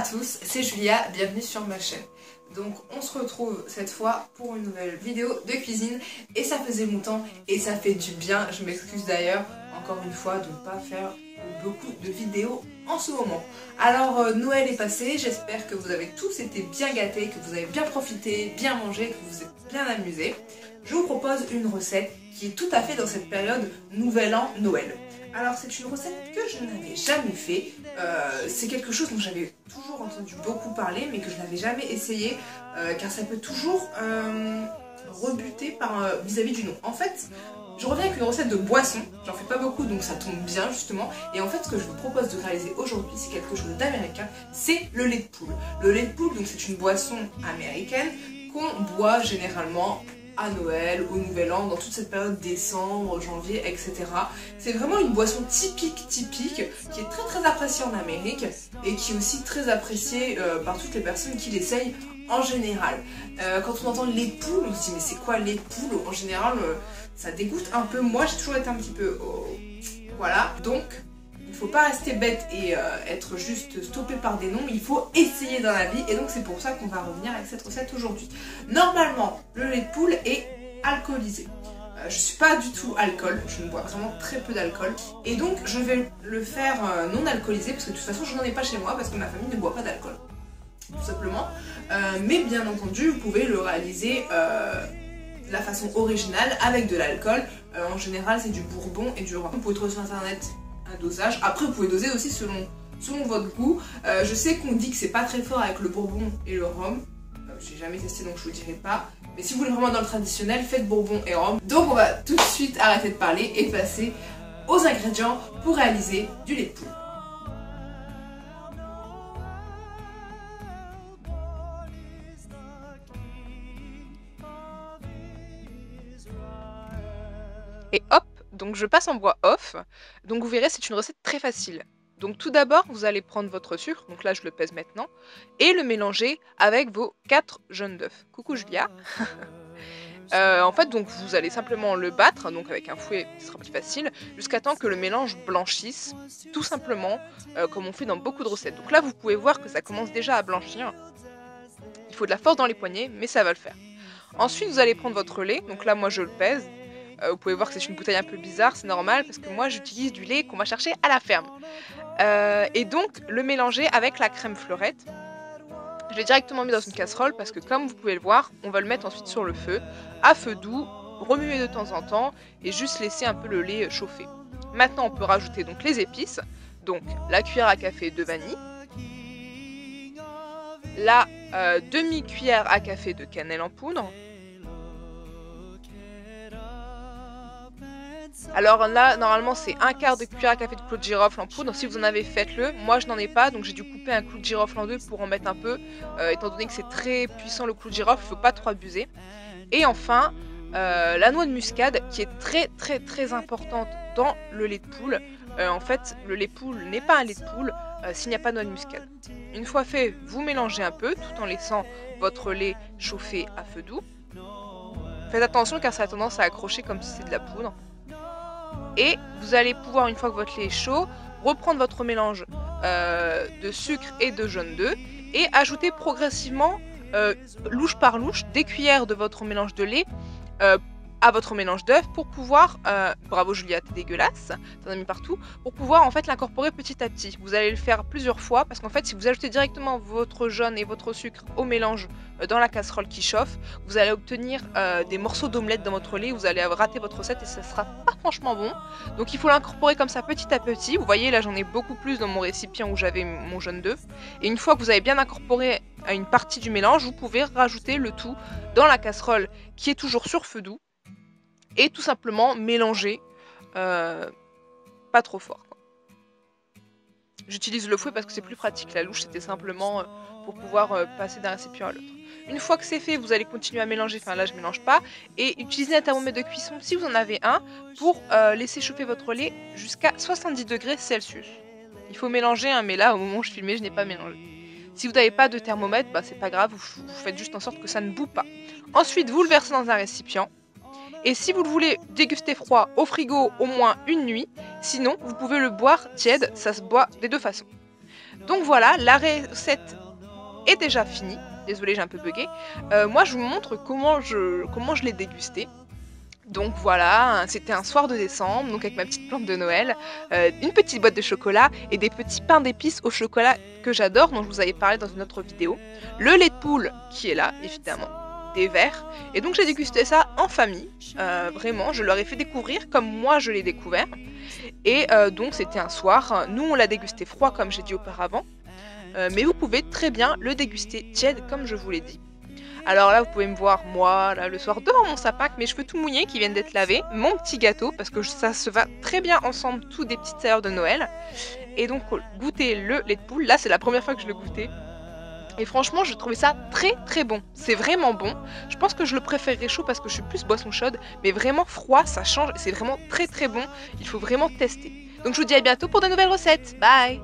à tous, c'est Julia, bienvenue sur ma chaîne. Donc on se retrouve cette fois pour une nouvelle vidéo de cuisine et ça faisait longtemps et ça fait du bien. Je m'excuse d'ailleurs encore une fois de ne pas faire beaucoup de vidéos en ce moment. Alors Noël est passé, j'espère que vous avez tous été bien gâtés, que vous avez bien profité, bien mangé, que vous vous êtes bien amusés. Je vous propose une recette qui est tout à fait dans cette période Nouvel An, Noël. Alors c'est une recette que je n'avais jamais fait, c'est quelque chose dont j'avais toujours entendu beaucoup parler mais que je n'avais jamais essayé car ça peut toujours rebuter vis-à-vis du nom. En fait, je reviens avec une recette de boisson, j'en fais pas beaucoup donc ça tombe bien justement, et en fait ce que je vous propose de réaliser aujourd'hui c'est quelque chose d'américain, c'est le lait de poule. Le lait de poule, donc c'est une boisson américaine qu'on boit généralement à Noël, au Nouvel An, dans toute cette période décembre, janvier, etc. C'est vraiment une boisson typique, qui est très appréciée en Amérique et qui est aussi très appréciée par toutes les personnes qui l'essayent en général. Quand on entend lait de poule, on se dit mais c'est quoi lait de poule? En général, ça dégoûte un peu. Moi, j'ai toujours été un petit peu... Voilà, donc... Il ne faut pas rester bête et être juste stoppé par des noms, il faut essayer dans la vie et donc c'est pour ça qu'on va revenir avec cette recette aujourd'hui. Normalement, le lait de poule est alcoolisé. Je suis pas du tout alcool, je ne bois vraiment très peu d'alcool et donc je vais le faire non alcoolisé parce que de toute façon je n'en ai pas chez moi parce que ma famille ne boit pas d'alcool, tout simplement. Mais bien entendu, vous pouvez le réaliser de la façon originale avec de l'alcool. En général, c'est du bourbon et du rhum. Vous pouvez trouver sur internet dosage. Après vous pouvez doser aussi selon votre goût. Je sais qu'on dit que c'est pas très fort avec le bourbon et le rhum. J'ai jamais testé donc je vous dirai pas. Mais si vous voulez vraiment dans le traditionnel, faites bourbon et rhum. Donc on va tout de suite arrêter de parler et passer aux ingrédients pour réaliser du lait de poule. Et hop, donc je passe en voix off, donc vous verrez c'est une recette très facile. Donc tout d'abord vous allez prendre votre sucre, donc là je le pèse maintenant, et le mélanger avec vos 4 jaunes d'œufs. Coucou Julia. En fait donc vous allez simplement le battre, donc avec un fouet ce sera plus facile, jusqu'à temps que le mélange blanchisse, tout simplement, comme on fait dans beaucoup de recettes. Donc là vous pouvez voir que ça commence déjà à blanchir. Il faut de la force dans les poignets, mais ça va le faire. Ensuite vous allez prendre votre lait, donc là moi je le pèse. Vous pouvez voir que c'est une bouteille un peu bizarre, c'est normal parce que moi j'utilise du lait qu'on va chercher à la ferme. Et donc le mélanger avec la crème fleurette. Je l'ai directement mis dans une casserole parce que comme vous pouvez le voir, on va le mettre ensuite sur le feu, à feu doux, remuer de temps en temps et juste laisser un peu le lait chauffer. Maintenant on peut rajouter donc les épices, donc la cuillère à café de vanille, la demi-cuillère à café de cannelle en poudre. Alors là, normalement, c'est un quart de cuillère à café de clou de girofle en poudre. Si vous en avez, faites-le. Moi, je n'en ai pas, donc j'ai dû couper un clou de girofle en deux pour en mettre un peu. Étant donné que c'est très puissant le clou de girofle, il ne faut pas trop abuser. Et enfin, la noix de muscade, qui est très importante dans le lait de poule. En fait, le lait de poule n'est pas un lait de poule s'il n'y a pas de noix de muscade. Une fois fait, vous mélangez un peu, tout en laissant votre lait chauffer à feu doux. Faites attention car ça a tendance à accrocher comme si c'était de la poudre. Et vous allez pouvoir, une fois que votre lait est chaud, reprendre votre mélange de sucre et de jaune d'œuf et ajouter progressivement, louche par louche, des cuillères de votre mélange de lait à votre mélange d'œufs pour pouvoir, bravo Julia, t'es dégueulasse, t'en as mis partout, pour pouvoir en fait l'incorporer petit à petit. Vous allez le faire plusieurs fois parce qu'en fait si vous ajoutez directement votre jaune et votre sucre au mélange dans la casserole qui chauffe, vous allez obtenir des morceaux d'omelette dans votre lait, vous allez rater votre recette et ça sera pas franchement bon. Donc il faut l'incorporer comme ça petit à petit. Vous voyez là j'en ai beaucoup plus dans mon récipient où j'avais mon jaune d'œuf. Et une fois que vous avez bien incorporé à une partie du mélange, vous pouvez rajouter le tout dans la casserole qui est toujours sur feu doux. Et tout simplement mélanger, pas trop fort. J'utilise le fouet parce que c'est plus pratique. La louche c'était simplement pour pouvoir passer d'un récipient à l'autre. Une fois que c'est fait, vous allez continuer à mélanger, enfin là je mélange pas, et utiliser un thermomètre de cuisson si vous en avez un pour laisser chauffer votre lait jusqu'à 70 degrés Celsius. Il faut mélanger, hein, mais là au moment où je filmais je n'ai pas mélangé. Si vous n'avez pas de thermomètre, bah, c'est pas grave, vous faites juste en sorte que ça ne bout pas. Ensuite vous le versez dans un récipient. Et si vous le voulez déguster froid au frigo au moins une nuit, sinon vous pouvez le boire tiède, ça se boit des deux façons. Donc voilà, la recette est déjà finie. Désolée, j'ai un peu bugué. Moi, je vous montre comment je l'ai dégusté. Donc voilà, c'était un soir de décembre, donc avec ma petite plante de Noël, une petite boîte de chocolat et des petits pains d'épices au chocolat que j'adore, dont je vous avais parlé dans une autre vidéo. Le lait de poule qui est là, évidemment, des verres. Et donc j'ai dégusté ça en famille, vraiment, je leur ai fait découvrir comme moi je l'ai découvert. Et donc c'était un soir, nous on l'a dégusté froid comme j'ai dit auparavant, mais vous pouvez très bien le déguster tiède comme je vous l'ai dit. Alors là, vous pouvez me voir, moi, là, le soir, devant mon sapin, avec mes cheveux tout mouillés qui viennent d'être lavés, mon petit gâteau, parce que ça se va très bien ensemble, tous des petites saveurs de Noël. Et donc, goûter le lait de poule, là, c'est la première fois que je le goûtais. Et franchement, je trouvais ça très très bon. C'est vraiment bon. Je pense que je le préférerais chaud parce que je suis plus boisson chaude, mais vraiment froid, ça change. C'est vraiment très très bon. Il faut vraiment tester. Donc, je vous dis à bientôt pour de nouvelles recettes. Bye!